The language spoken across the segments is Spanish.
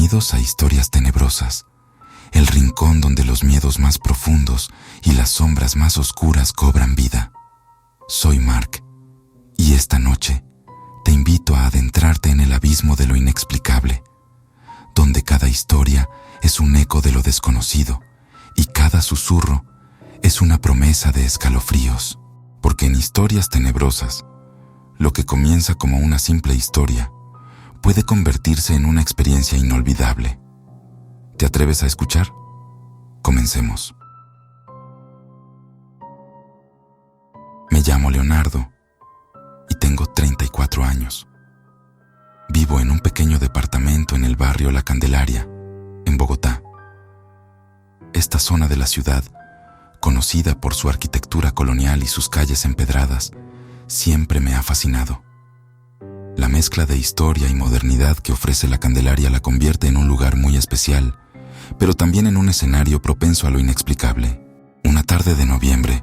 Bienvenidos a Historias Tenebrosas, el rincón donde los miedos más profundos y las sombras más oscuras cobran vida. Soy Mark, y esta noche te invito a adentrarte en el abismo de lo inexplicable, donde cada historia es un eco de lo desconocido y cada susurro es una promesa de escalofríos. Porque en Historias Tenebrosas, lo que comienza como una simple historia puede convertirse en una experiencia inolvidable. ¿Te atreves a escuchar? Comencemos. Me llamo Leonardo y tengo 34 años. Vivo en un pequeño departamento en el barrio La Candelaria, en Bogotá. Esta zona de la ciudad, conocida por su arquitectura colonial y sus calles empedradas, siempre me ha fascinado. La mezcla de historia y modernidad que ofrece La Candelaria la convierte en un lugar muy especial, pero también en un escenario propenso a lo inexplicable. Una tarde de noviembre,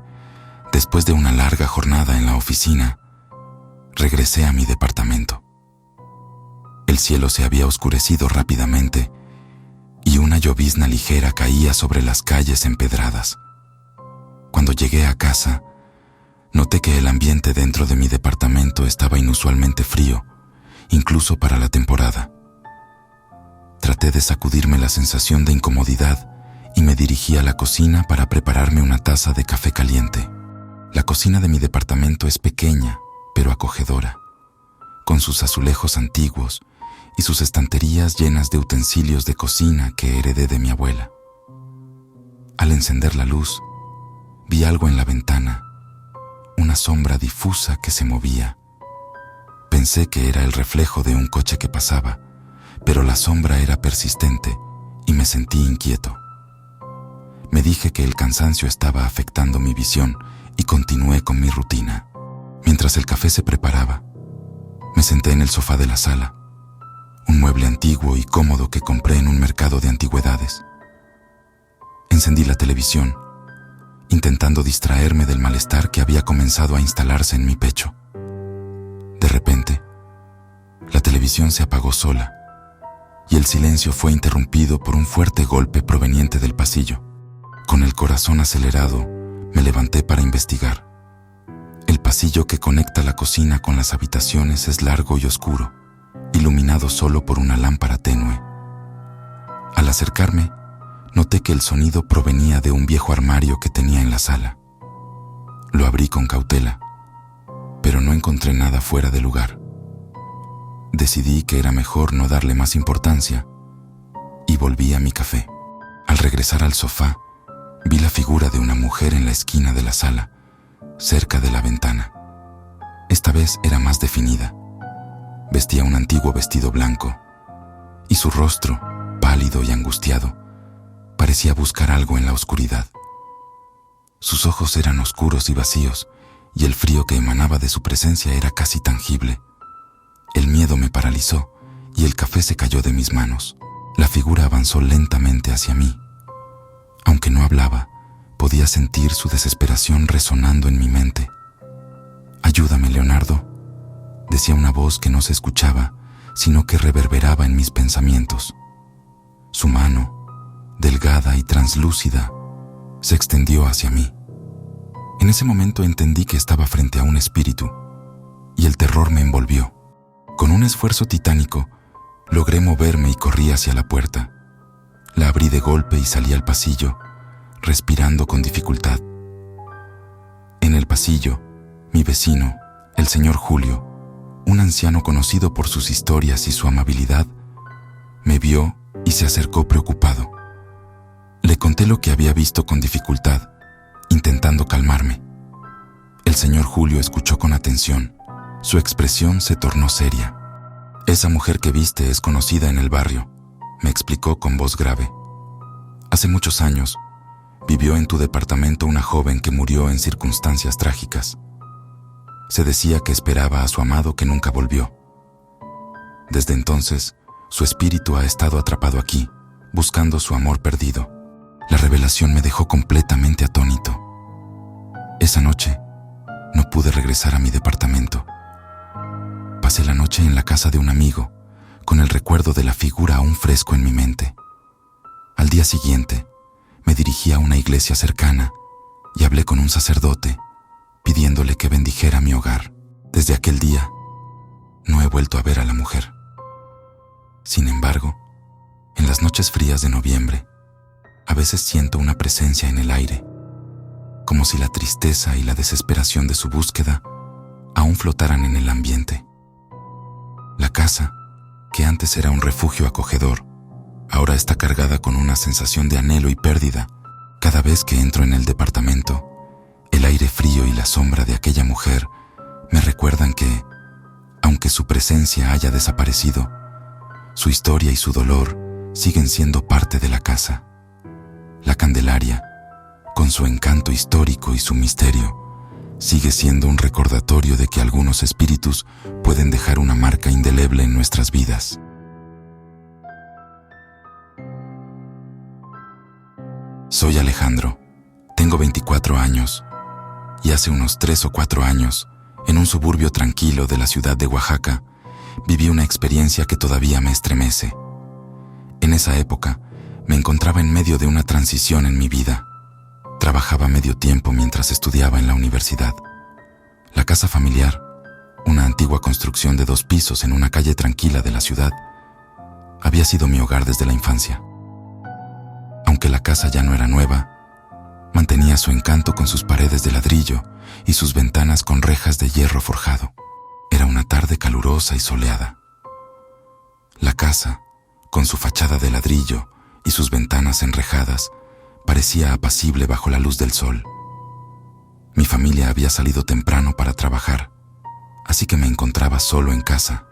después de una larga jornada en la oficina, regresé a mi departamento. El cielo se había oscurecido rápidamente y una llovizna ligera caía sobre las calles empedradas. Cuando llegué a casa, noté que el ambiente dentro de mi departamento estaba inusualmente frío, incluso para la temporada. Traté de sacudirme la sensación de incomodidad y me dirigí a la cocina para prepararme una taza de café caliente. La cocina de mi departamento es pequeña, pero acogedora, con sus azulejos antiguos y sus estanterías llenas de utensilios de cocina que heredé de mi abuela. Al encender la luz, vi algo en la ventana, una sombra difusa que se movía. Pensé que era el reflejo de un coche que pasaba, pero la sombra era persistente y me sentí inquieto. Me dije que el cansancio estaba afectando mi visión y continué con mi rutina. Mientras el café se preparaba, me senté en el sofá de la sala, un mueble antiguo y cómodo que compré en un mercado de antigüedades. Encendí la televisión, intentando distraerme del malestar que había comenzado a instalarse en mi pecho. De repente, la televisión se apagó sola y el silencio fue interrumpido por un fuerte golpe proveniente del pasillo. Con el corazón acelerado, me levanté para investigar. El pasillo que conecta la cocina con las habitaciones es largo y oscuro, iluminado solo por una lámpara tenue. Al acercarme, noté que el sonido provenía de un viejo armario que tenía en la sala. Lo abrí con cautela, pero no encontré nada fuera de lugar. Decidí que era mejor no darle más importancia y volví a mi café. Al regresar al sofá, vi la figura de una mujer en la esquina de la sala, cerca de la ventana. Esta vez era más definida. Vestía un antiguo vestido blanco y su rostro, pálido y angustiado, parecía buscar algo en la oscuridad. Sus ojos eran oscuros y vacíos, y el frío que emanaba de su presencia era casi tangible. El miedo me paralizó, y el café se cayó de mis manos. La figura avanzó lentamente hacia mí. Aunque no hablaba, podía sentir su desesperación resonando en mi mente. «Ayúdame, Leonardo», decía una voz que no se escuchaba, sino que reverberaba en mis pensamientos. Su mano, delgada y translúcida, se extendió hacia mí. En ese momento entendí que estaba frente a un espíritu, y el terror me envolvió. Con un esfuerzo titánico, logré moverme y corrí hacia la puerta. La abrí de golpe y salí al pasillo, respirando con dificultad. En el pasillo, mi vecino, el señor Julio, un anciano conocido por sus historias y su amabilidad, me vio y se acercó preocupado. Le conté lo que había visto con dificultad, intentando calmarme. El señor Julio escuchó con atención. Su expresión se tornó seria. «Esa mujer que viste es conocida en el barrio», me explicó con voz grave. «Hace muchos años, vivió en tu departamento una joven que murió en circunstancias trágicas. Se decía que esperaba a su amado que nunca volvió. Desde entonces, su espíritu ha estado atrapado aquí, buscando su amor perdido». La revelación me dejó completamente atónito. Esa noche, no pude regresar a mi departamento. Pasé la noche en la casa de un amigo, con el recuerdo de la figura aún fresco en mi mente. Al día siguiente, me dirigí a una iglesia cercana y hablé con un sacerdote, pidiéndole que bendijera mi hogar. Desde aquel día, no he vuelto a ver a la mujer. Sin embargo, en las noches frías de noviembre, a veces siento una presencia en el aire, como si la tristeza y la desesperación de su búsqueda aún flotaran en el ambiente. La casa, que antes era un refugio acogedor, ahora está cargada con una sensación de anhelo y pérdida. Cada vez que entro en el departamento, el aire frío y la sombra de aquella mujer me recuerdan que, aunque su presencia haya desaparecido, su historia y su dolor siguen siendo parte de la casa. La Candelaria, con su encanto histórico y su misterio, sigue siendo un recordatorio de que algunos espíritus pueden dejar una marca indeleble en nuestras vidas. Soy Alejandro, tengo 24 años y hace unos 3 o 4 años, en un suburbio tranquilo de la ciudad de Oaxaca, viví una experiencia que todavía me estremece. En esa época, me encontraba en medio de una transición en mi vida. Trabajaba medio tiempo mientras estudiaba en la universidad. La casa familiar, una antigua construcción de 2 pisos en una calle tranquila de la ciudad, había sido mi hogar desde la infancia. Aunque la casa ya no era nueva, mantenía su encanto con sus paredes de ladrillo y sus ventanas con rejas de hierro forjado. Era una tarde calurosa y soleada. La casa, con su fachada de ladrillo y sus ventanas enrejadas, parecía apacible bajo la luz del sol. Mi familia había salido temprano para trabajar, así que me encontraba solo en casa,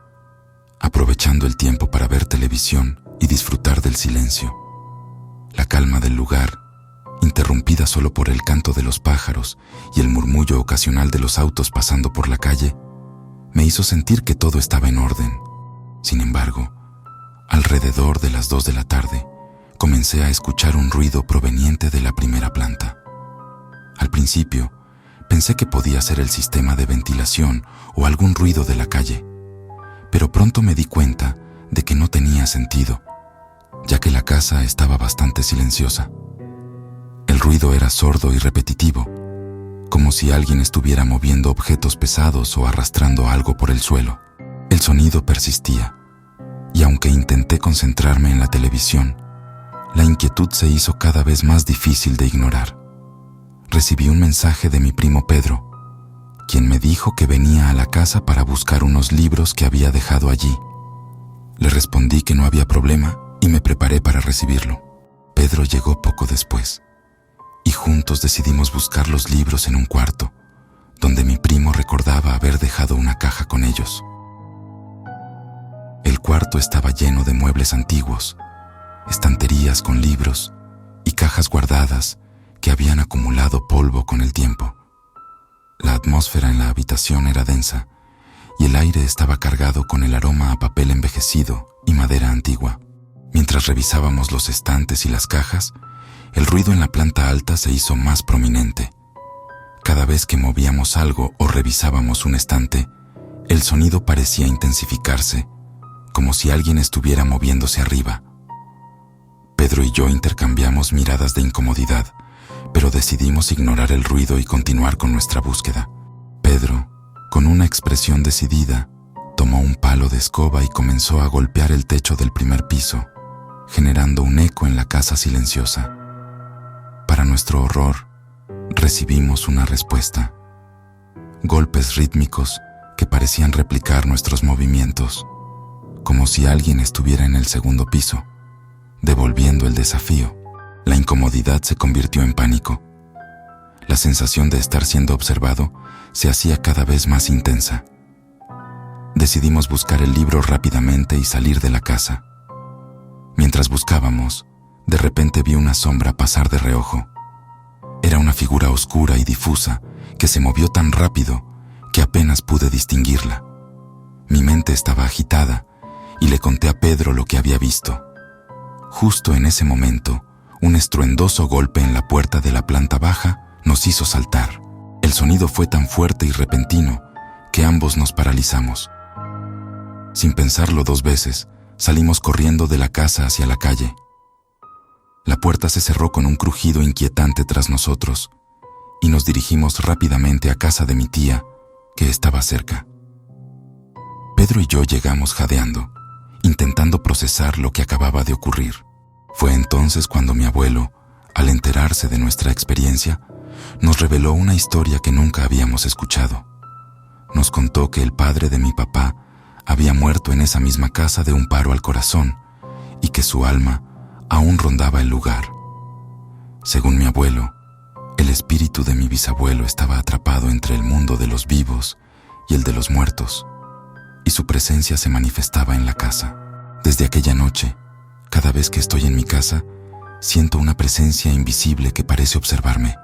aprovechando el tiempo para ver televisión y disfrutar del silencio. La calma del lugar, interrumpida solo por el canto de los pájaros y el murmullo ocasional de los autos pasando por la calle, me hizo sentir que todo estaba en orden. Sin embargo, alrededor de las 2 de la tarde, comencé a escuchar un ruido proveniente de la primera planta. Al principio, pensé que podía ser el sistema de ventilación o algún ruido de la calle, pero pronto me di cuenta de que no tenía sentido, ya que la casa estaba bastante silenciosa. El ruido era sordo y repetitivo, como si alguien estuviera moviendo objetos pesados o arrastrando algo por el suelo. El sonido persistía, y aunque intenté concentrarme en la televisión, la inquietud se hizo cada vez más difícil de ignorar. Recibí un mensaje de mi primo Pedro, quien me dijo que venía a la casa para buscar unos libros que había dejado allí. Le respondí que no había problema y me preparé para recibirlo. Pedro llegó poco después, y juntos decidimos buscar los libros en un cuarto, donde mi primo recordaba haber dejado una caja con ellos. El cuarto estaba lleno de muebles antiguos, estanterías con libros y cajas guardadas que habían acumulado polvo con el tiempo. La atmósfera en la habitación era densa y el aire estaba cargado con el aroma a papel envejecido y madera antigua. Mientras revisábamos los estantes y las cajas, el ruido en la planta alta se hizo más prominente. Cada vez que movíamos algo o revisábamos un estante, el sonido parecía intensificarse, como si alguien estuviera moviéndose arriba. Pedro y yo intercambiamos miradas de incomodidad, pero decidimos ignorar el ruido y continuar con nuestra búsqueda. Pedro, con una expresión decidida, tomó un palo de escoba y comenzó a golpear el techo del primer piso, generando un eco en la casa silenciosa. Para nuestro horror, recibimos una respuesta. Golpes rítmicos que parecían replicar nuestros movimientos, como si alguien estuviera en el segundo piso, devolviendo el desafío. La incomodidad se convirtió en pánico. La sensación de estar siendo observado se hacía cada vez más intensa. Decidimos buscar el libro rápidamente y salir de la casa. Mientras buscábamos, de repente vi una sombra pasar de reojo. Era una figura oscura y difusa que se movió tan rápido que apenas pude distinguirla. Mi mente estaba agitada y le conté a Pedro lo que había visto. Justo en ese momento, un estruendoso golpe en la puerta de la planta baja nos hizo saltar. El sonido fue tan fuerte y repentino que ambos nos paralizamos. Sin pensarlo 2 veces, Salimos corriendo de la casa hacia la calle. La puerta se cerró con un crujido inquietante tras nosotros y nos dirigimos rápidamente a casa de mi tía, que estaba cerca. Pedro y yo llegamos jadeando, intentando procesar lo que acababa de ocurrir. Fue entonces cuando mi abuelo, al enterarse de nuestra experiencia, nos reveló una historia que nunca habíamos escuchado. Nos contó que el padre de mi papá había muerto en esa misma casa de un paro al corazón y que su alma aún rondaba el lugar. Según mi abuelo, el espíritu de mi bisabuelo estaba atrapado entre el mundo de los vivos y el de los muertos, y su presencia se manifestaba en la casa. Desde aquella noche, cada vez que estoy en mi casa, siento una presencia invisible que parece observarme.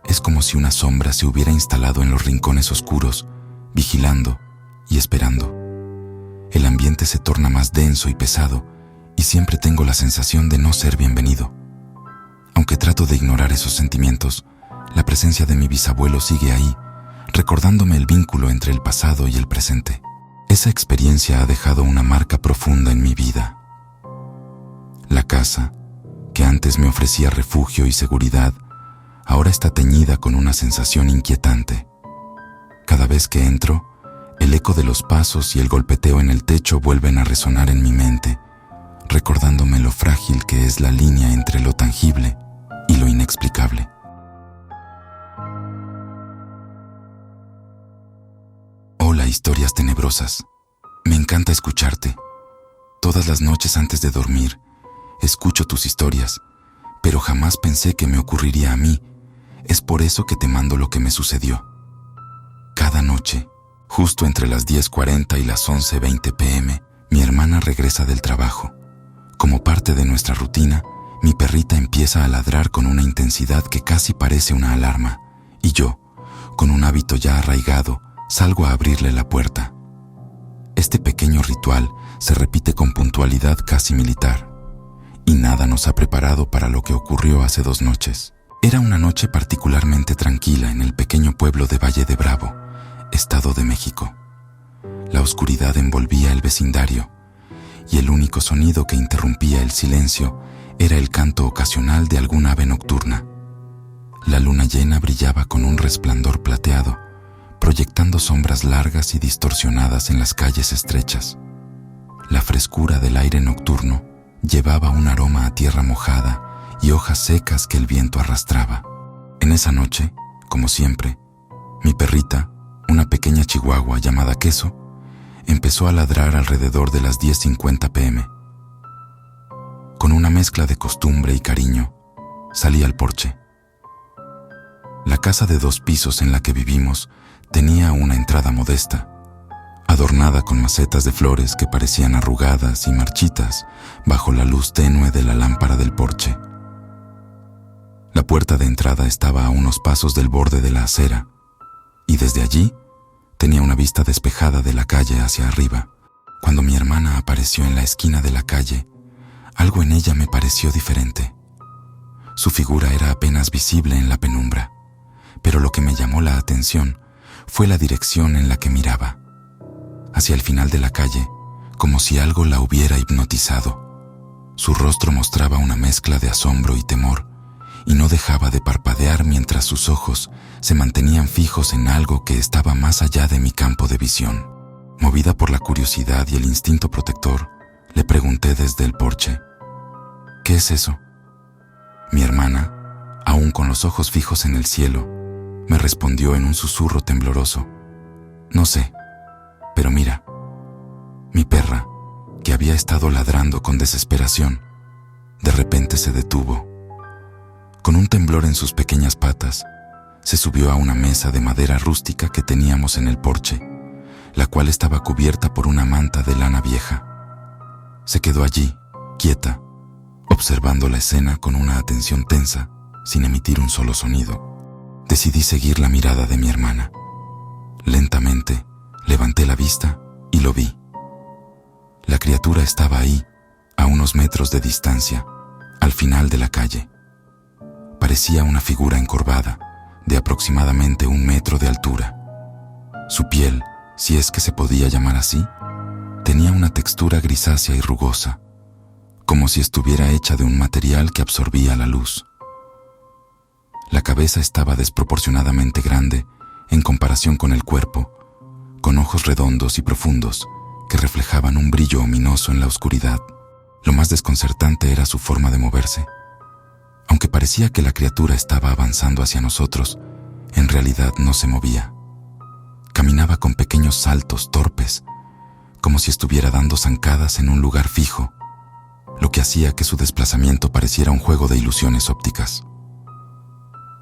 Es como si una sombra se hubiera instalado en los rincones oscuros, vigilando y esperando. El ambiente se torna más denso y pesado, y siempre tengo la sensación de no ser bienvenido. Aunque trato de ignorar esos sentimientos, la presencia de mi bisabuelo sigue ahí, recordándome el vínculo entre el pasado y el presente. Esa experiencia ha dejado una marca profunda en mi vida. La casa, que antes me ofrecía refugio y seguridad, ahora está teñida con una sensación inquietante. Cada vez que entro, el eco de los pasos y el golpeteo en el techo vuelven a resonar en mi mente, recordándome lo frágil que es la línea entre lo tangible y lo inexplicable. Hola, historias tenebrosas. Me encanta escucharte. Todas las noches antes de dormir, escucho tus historias, pero jamás pensé que me ocurriría a mí. Es por eso que te mando lo que me sucedió. Cada noche, justo entre las 10:40 y las 11:20 p.m., mi hermana regresa del trabajo. Como parte de nuestra rutina, mi perrita empieza a ladrar con una intensidad que casi parece una alarma, y yo, con un hábito ya arraigado, salgo a abrirle la puerta. Este pequeño ritual se repite con puntualidad casi militar, y nada nos ha preparado para lo que ocurrió hace 2 noches. Era una noche particularmente tranquila en el pequeño pueblo de Valle de Bravo, Estado de México. La oscuridad envolvía el vecindario, y el único sonido que interrumpía el silencio era el canto ocasional de algún ave nocturna. La luna llena brillaba con un resplandor plateado, proyectando sombras largas y distorsionadas en las calles estrechas. La frescura del aire nocturno llevaba un aroma a tierra mojada y hojas secas que el viento arrastraba. En esa noche, como siempre, mi perrita, una pequeña chihuahua llamada Queso, empezó a ladrar alrededor de las 10:50 p.m. Con una mezcla de costumbre y cariño, salí al porche. La casa de 2 pisos en la que vivimos tenía una entrada modesta, adornada con macetas de flores que parecían arrugadas y marchitas bajo la luz tenue de la lámpara del porche. La puerta de entrada estaba a unos pasos del borde de la acera, y desde allí tenía una vista despejada de la calle hacia arriba. Cuando mi hermana apareció en la esquina de la calle, algo en ella me pareció diferente. Su figura era apenas visible en la penumbra, pero lo que me llamó la atención fue la dirección en la que miraba, hacia el final de la calle, como si algo la hubiera hipnotizado. Su rostro mostraba una mezcla de asombro y temor, y no dejaba de parpadear mientras sus ojos se mantenían fijos en algo que estaba más allá de mi campo de visión. Movida por la curiosidad y el instinto protector, le pregunté desde el porche: ¿qué es eso? Mi hermana, aún con los ojos fijos en el cielo, me respondió en un susurro tembloroso: no sé, pero mira. Mi perra, que había estado ladrando con desesperación, de repente se detuvo. Con un temblor en sus pequeñas patas, se subió a una mesa de madera rústica que teníamos en el porche, la cual estaba cubierta por una manta de lana vieja. Se quedó allí, quieta, observando la escena con una atención tensa, sin emitir un solo sonido. Decidí seguir la mirada de mi hermana. Lentamente, levanté la vista y lo vi. La criatura estaba ahí, a unos metros de distancia, al final de la calle. Parecía una figura encorvada, de aproximadamente 1 metro de altura. Su piel, si es que se podía llamar así, Tenía una textura grisácea y rugosa, como si estuviera hecha de un material que absorbía la luz. La cabeza estaba desproporcionadamente grande en comparación con el cuerpo, con ojos redondos y profundos que reflejaban un brillo ominoso en la oscuridad. Lo más desconcertante era su forma de moverse. Aunque parecía que la criatura estaba avanzando hacia nosotros, en realidad no se movía. Caminaba con pequeños saltos torpes, como si estuviera dando zancadas en un lugar fijo, lo que hacía que su desplazamiento pareciera un juego de ilusiones ópticas.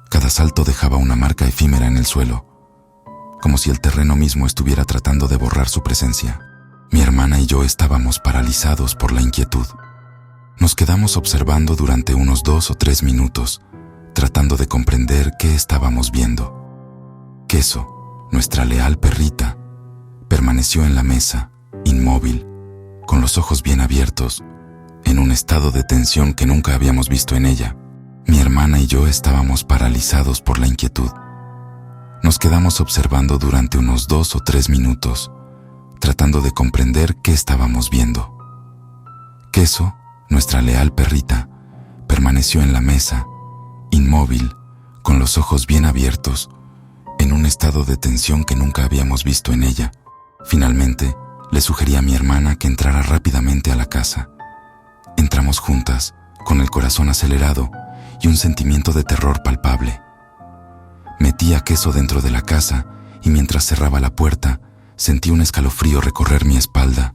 Cada salto dejaba una marca efímera en el suelo, como si el terreno mismo estuviera tratando de borrar su presencia. Mi hermana y yo estábamos paralizados por la inquietud. Nos quedamos observando durante unos 2 o 3 minutos, tratando de comprender qué estábamos viendo. Queso, nuestra leal perrita, permaneció en la mesa, inmóvil, con los ojos bien abiertos, en un estado de tensión que nunca habíamos visto en ella. Mi hermana y yo estábamos paralizados por la inquietud. Nos quedamos observando durante unos 2 o 3 minutos, tratando de comprender qué estábamos viendo. Queso, nuestra leal perrita, permaneció en la mesa, inmóvil, con los ojos bien abiertos, en un estado de tensión que nunca habíamos visto en ella. Finalmente, le sugerí a mi hermana que entrara rápidamente a la casa. Entramos juntas, con el corazón acelerado y un sentimiento de terror palpable. Metí a Queso dentro de la casa y mientras cerraba la puerta, sentí un escalofrío recorrer mi espalda.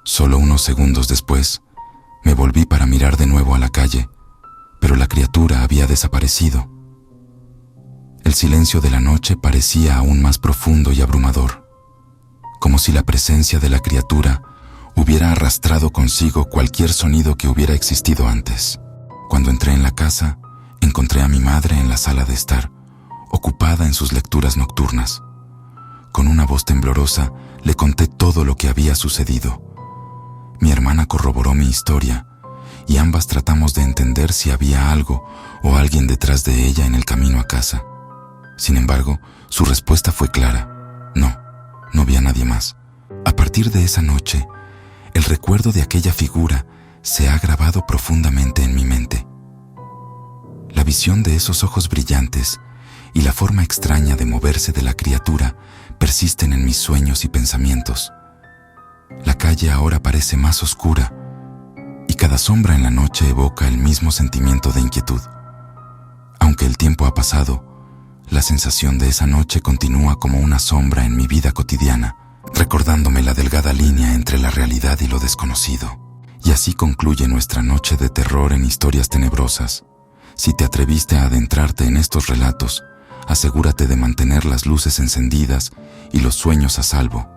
Solo unos segundos después, me volví para mirar de nuevo a la calle, pero la criatura había desaparecido. El silencio de la noche parecía aún más profundo y abrumador, como si la presencia de la criatura hubiera arrastrado consigo cualquier sonido que hubiera existido antes. Cuando entré en la casa, encontré a mi madre en la sala de estar, ocupada en sus lecturas nocturnas. Con una voz temblorosa, le conté todo lo que había sucedido. Mi hermana corroboró mi historia, y ambas tratamos de entender si había algo o alguien detrás de ella en el camino a casa. Sin embargo, su respuesta fue clara. No había nadie más. A partir de esa noche, el recuerdo de aquella figura se ha grabado profundamente en mi mente. La visión de esos ojos brillantes y la forma extraña de moverse de la criatura persisten en mis sueños y pensamientos. La calle ahora parece más oscura y cada sombra en la noche evoca el mismo sentimiento de inquietud. Aunque el tiempo ha pasado, la sensación de esa noche continúa como una sombra en mi vida cotidiana, recordándome la delgada línea entre la realidad y lo desconocido. Y así concluye nuestra noche de terror en Historias Tenebrosas. Si te atreviste a adentrarte en estos relatos, asegúrate de mantener las luces encendidas y los sueños a salvo.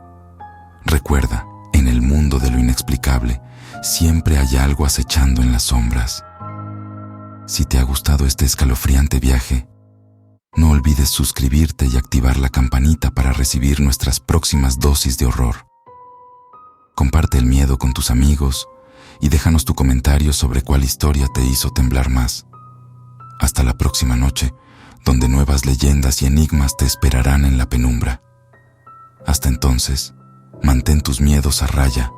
Recuerda, en el mundo de lo inexplicable, siempre hay algo acechando en las sombras. Si te ha gustado este escalofriante viaje, no olvides suscribirte y activar la campanita para recibir nuestras próximas dosis de horror. Comparte el miedo con tus amigos y déjanos tu comentario sobre cuál historia te hizo temblar más. Hasta la próxima noche, donde nuevas leyendas y enigmas te esperarán en la penumbra. Hasta entonces, mantén tus miedos a raya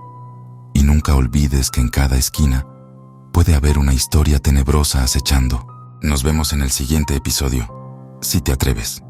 y nunca olvides que en cada esquina puede haber una historia tenebrosa acechando. Nos vemos en el siguiente episodio, si te atreves.